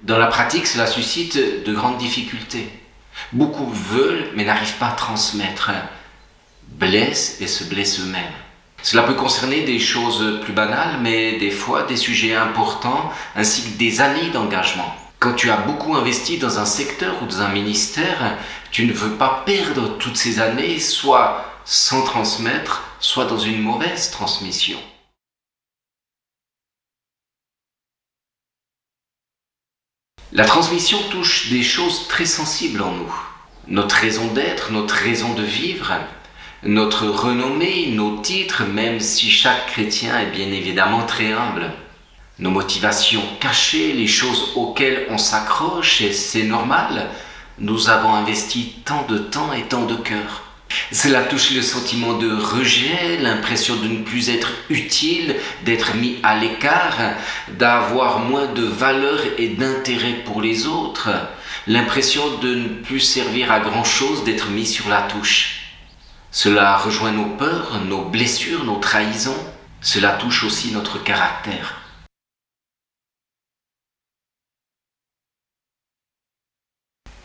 Dans la pratique, cela suscite de grandes difficultés. Beaucoup veulent mais n'arrivent pas à transmettre, blessent et se blessent eux-mêmes. Cela peut concerner des choses plus banales, mais des fois des sujets importants ainsi que des années d'engagement. Quand tu as beaucoup investi dans un secteur ou dans un ministère, tu ne veux pas perdre toutes ces années, soit sans transmettre, soit dans une mauvaise transmission. La transmission touche des choses très sensibles en nous. Notre raison d'être, notre raison de vivre, notre renommée, nos titres, même si chaque chrétien est bien évidemment très humble. Nos motivations cachées, les choses auxquelles on s'accroche, et c'est normal, nous avons investi tant de temps et tant de cœur. Cela touche le sentiment de rejet, l'impression de ne plus être utile, d'être mis à l'écart, d'avoir moins de valeur et d'intérêt pour les autres, l'impression de ne plus servir à grand-chose, d'être mis sur la touche. Cela rejoint nos peurs, nos blessures, nos trahisons. Cela touche aussi notre caractère.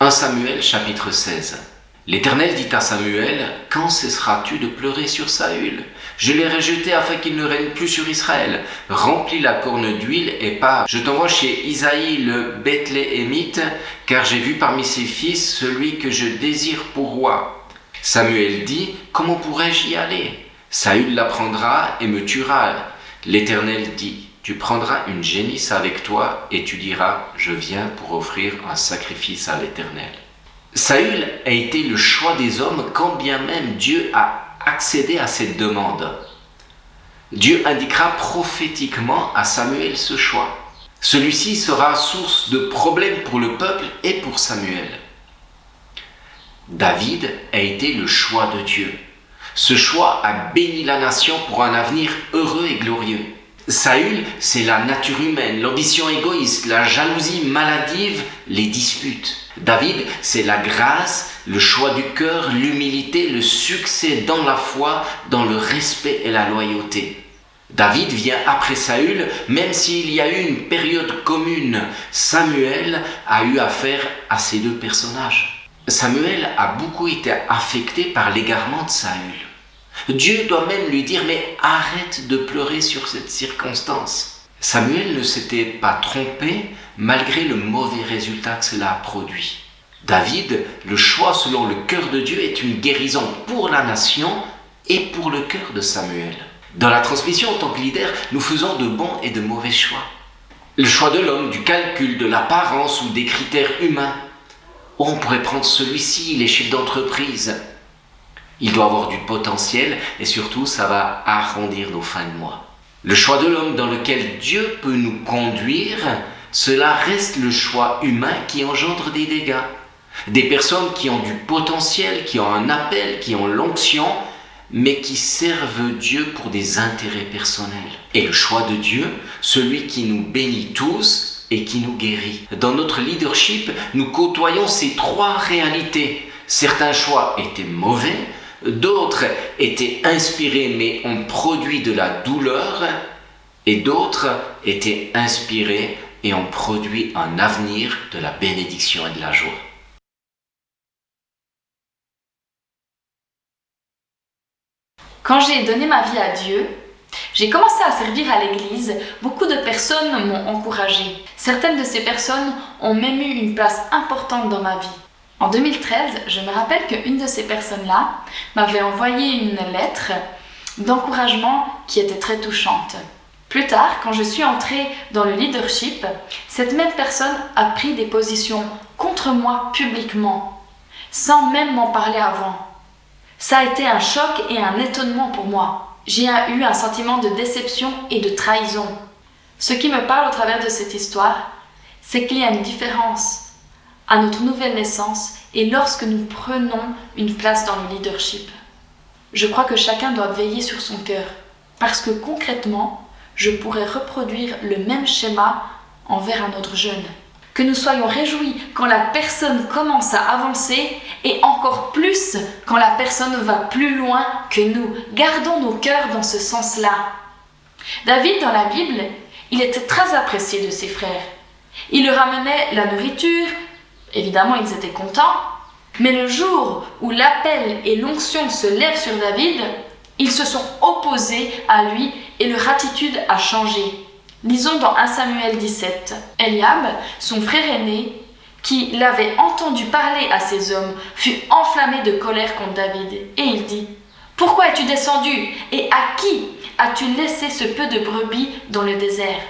« 1 Samuel chapitre 16 » L'Éternel dit à Samuel, « Quand cesseras-tu de pleurer sur Saül ? Je l'ai rejeté afin qu'il ne règne plus sur Israël. Remplis la corne d'huile et pars. Je t'envoie chez Isaïe le Bethléemite, car j'ai vu parmi ses fils celui que je désire pour roi. » Samuel dit, « Comment pourrais-je y aller ? Saül l'apprendra et me tuera. » L'Éternel dit, « Tu prendras une génisse avec toi et tu diras, je viens pour offrir un sacrifice à l'Éternel. » Saül a été le choix des hommes quand bien même Dieu a accédé à cette demande. Dieu indiquera prophétiquement à Samuel ce choix. Celui-ci sera source de problèmes pour le peuple et pour Samuel. David a été le choix de Dieu. Ce choix a béni la nation pour un avenir heureux et glorieux. Saül, c'est la nature humaine, l'ambition égoïste, la jalousie maladive, les disputes. David, c'est la grâce, le choix du cœur, l'humilité, le succès dans la foi, dans le respect et la loyauté. David vient après Saül, même s'il y a eu une période commune. Samuel a eu affaire à ces deux personnages. Samuel a beaucoup été affecté par l'égarement de Saül. Dieu doit même lui dire « Mais arrête de pleurer sur cette circonstance ». Samuel ne s'était pas trompé malgré le mauvais résultat que cela a produit. David, le choix selon le cœur de Dieu est une guérison pour la nation et pour le cœur de Samuel. Dans la transmission en tant que leader, nous faisons de bons et de mauvais choix. Le choix de l'homme, du calcul, de l'apparence ou des critères humains. Oh, on pourrait prendre celui-ci, les chefs d'entreprise. Il doit avoir du potentiel et surtout, ça va arrondir nos fins de mois. Le choix de l'homme dans lequel Dieu peut nous conduire, cela reste le choix humain qui engendre des dégâts. Des personnes qui ont du potentiel, qui ont un appel, qui ont l'onction, mais qui servent Dieu pour des intérêts personnels. Et le choix de Dieu, celui qui nous bénit tous et qui nous guérit. Dans notre leadership, nous côtoyons ces trois réalités. Certains choix étaient mauvais, d'autres étaient inspirés mais ont produit de la douleur, et d'autres étaient inspirés et ont produit un avenir de la bénédiction et de la joie. Quand j'ai donné ma vie à Dieu, j'ai commencé à servir à l'église. Beaucoup de personnes m'ont encouragée. Certaines de ces personnes ont même eu une place importante dans ma vie. En 2013, je me rappelle qu'une de ces personnes-là m'avait envoyé une lettre d'encouragement qui était très touchante. Plus tard, quand je suis entrée dans le leadership, cette même personne a pris des positions contre moi publiquement, sans même m'en parler avant. Ça a été un choc et un étonnement pour moi. J'ai eu un sentiment de déception et de trahison. Ce qui me parle au travers de cette histoire, c'est qu'il y a une différence à notre nouvelle naissance et lorsque nous prenons une place dans le leadership. Je crois que chacun doit veiller sur son cœur, parce que concrètement, je pourrais reproduire le même schéma envers un autre jeune. Que nous soyons réjouis quand la personne commence à avancer et encore plus quand la personne va plus loin que nous. Gardons nos cœurs dans ce sens-là. David, dans la Bible, il était très apprécié de ses frères. Il leur amenait la nourriture, évidemment ils étaient contents, mais le jour où l'appel et l'onction se lèvent sur David, ils se sont opposés à lui et leur attitude a changé. Lisons dans 1 Samuel 17. Eliab, son frère aîné, qui l'avait entendu parler à ces hommes, fut enflammé de colère contre David. Et il dit : « Pourquoi es-tu descendu et à qui as-tu laissé ce peu de brebis dans le désert ?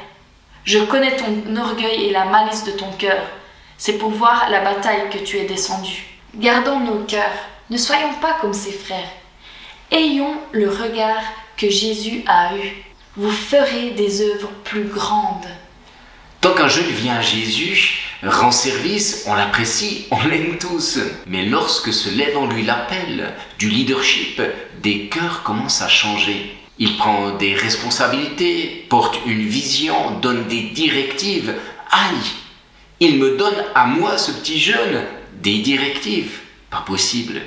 Je connais ton orgueil et la malice de ton cœur. C'est pour voir la bataille que tu es descendu. » Gardons nos cœurs, ne soyons pas comme ses frères. Ayons le regard que Jésus a eu. Vous ferez des œuvres plus grandes. Tant qu'un jeune vient à Jésus, rend service, on l'apprécie, on l'aime tous. Mais lorsque se lève en lui l'appel du leadership, des cœurs commencent à changer. Il prend des responsabilités, porte une vision, donne des directives. Aïe, il me donne à moi, ce petit jeune, des directives. Pas possible.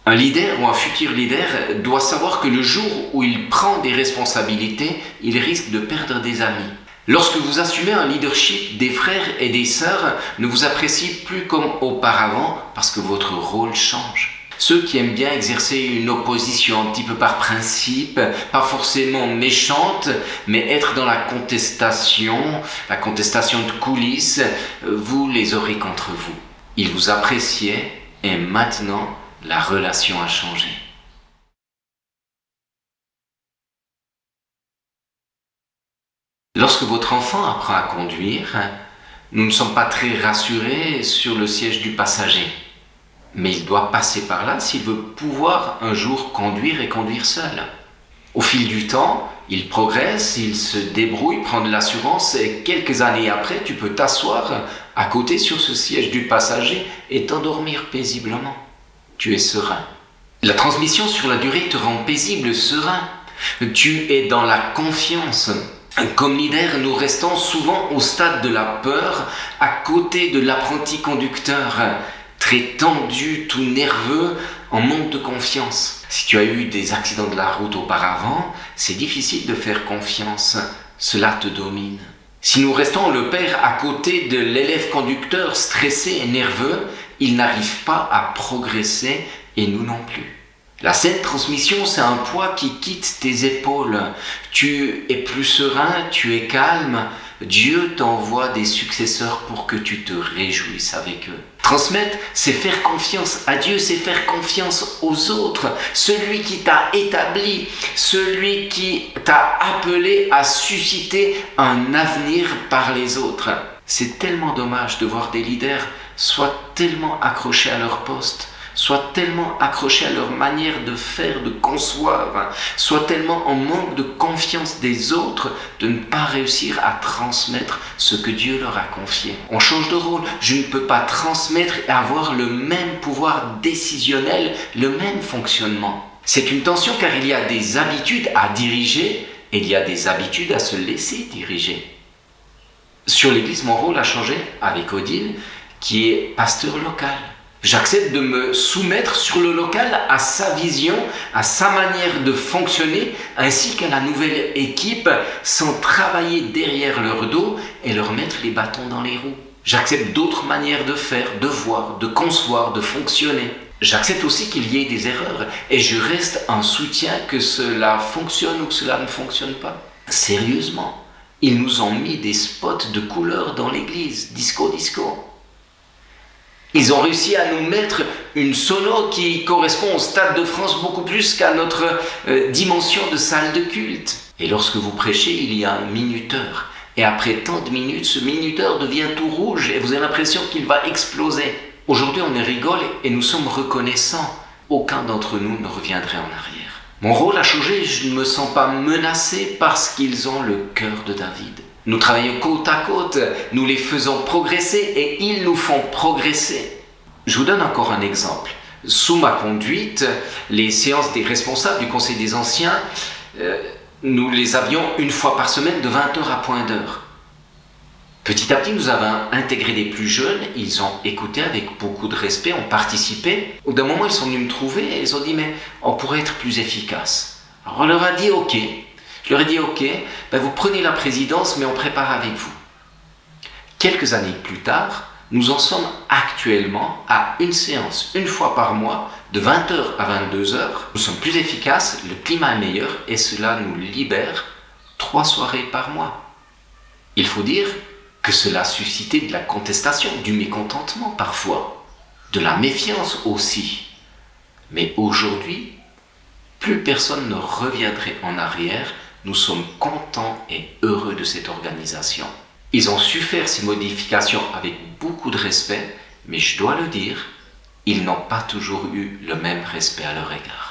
Un leader ou un futur leader doit savoir que le jour où il prend des responsabilités, il risque de perdre des amis. Lorsque vous assumez un leadership, des frères et des sœurs ne vous apprécient plus comme auparavant parce que votre rôle change. Ceux qui aiment bien exercer une opposition un petit peu par principe, pas forcément méchante, mais être dans la contestation de coulisses, vous les aurez contre vous. Ils vous appréciaient et maintenant, la relation a changé. Lorsque votre enfant apprend à conduire, nous ne sommes pas très rassurés sur le siège du passager. Mais il doit passer par là s'il veut pouvoir un jour conduire et conduire seul. Au fil du temps, il progresse, il se débrouille, prend de l'assurance et quelques années après, tu peux t'asseoir à côté sur ce siège du passager et t'endormir paisiblement. Tu es serein. La transmission sur la durée te rend paisible, serein. Tu es dans la confiance. Comme leader, nous restons souvent au stade de la peur, à côté de l'apprenti conducteur, très tendu, tout nerveux, en manque de confiance. Si tu as eu des accidents de la route auparavant, c'est difficile de faire confiance. Cela te domine. Si nous restons le père à côté de l'élève conducteur stressé et nerveux, il n'arrive pas à progresser et nous non plus. La saine transmission, c'est un poids qui quitte tes épaules. Tu es plus serein, tu es calme. Dieu t'envoie des successeurs pour que tu te réjouisses avec eux. Transmettre, c'est faire confiance à Dieu, c'est faire confiance aux autres. Celui qui t'a établi, celui qui t'a appelé à susciter un avenir par les autres. C'est tellement dommage de voir des leaders soient tellement accrochés à leur poste, soient tellement accrochés à leur manière de faire, de concevoir, soient tellement en manque de confiance des autres de ne pas réussir à transmettre ce que Dieu leur a confié. On change de rôle. Je ne peux pas transmettre et avoir le même pouvoir décisionnel, le même fonctionnement. C'est une tension car il y a des habitudes à diriger et il y a des habitudes à se laisser diriger. Sur l'église, mon rôle a changé avec Odile, qui est pasteur local. J'accepte de me soumettre sur le local à sa vision, à sa manière de fonctionner, ainsi qu'à la nouvelle équipe, sans travailler derrière leur dos et leur mettre les bâtons dans les roues. J'accepte d'autres manières de faire, de voir, de concevoir, de fonctionner. J'accepte aussi qu'il y ait des erreurs et je reste un soutien que cela fonctionne ou que cela ne fonctionne pas. Sérieusement, ils nous ont mis des spots de couleurs dans l'église, disco. Ils ont réussi à nous mettre une sono qui correspond au Stade de France beaucoup plus qu'à notre dimension de salle de culte. Et lorsque vous prêchez, il y a un minuteur. Et après tant de minutes, ce minuteur devient tout rouge et vous avez l'impression qu'il va exploser. Aujourd'hui, on rigole et nous sommes reconnaissants. Aucun d'entre nous ne reviendrait en arrière. Mon rôle a changé, je ne me sens pas menacé parce qu'ils ont le cœur de David. Nous travaillons côte à côte, nous les faisons progresser et ils nous font progresser. Je vous donne encore un exemple. Sous ma conduite, les séances des responsables du Conseil des Anciens, nous les avions une fois par semaine de 20h à point d'heure. Petit à petit, nous avons intégré des plus jeunes, ils ont écouté avec beaucoup de respect, ont participé. Au d'un moment, ils sont venus me trouver et ils ont dit « mais on pourrait être plus efficace ». Alors on leur a dit « ok ». Je leur ai dit « ok, vous prenez la présidence, mais on prépare avec vous ». Quelques années plus tard, nous en sommes actuellement à une séance, une fois par mois, de 20h à 22h. Nous sommes plus efficaces, le climat est meilleur et cela nous libère 3 soirées par mois. Il faut dire que cela a suscité de la contestation, du mécontentement parfois, de la méfiance aussi. Mais aujourd'hui, plus personne ne reviendrait en arrière. Nous sommes contents et heureux de cette organisation. Ils ont su faire ces modifications avec beaucoup de respect, mais je dois le dire, ils n'ont pas toujours eu le même respect à leur égard.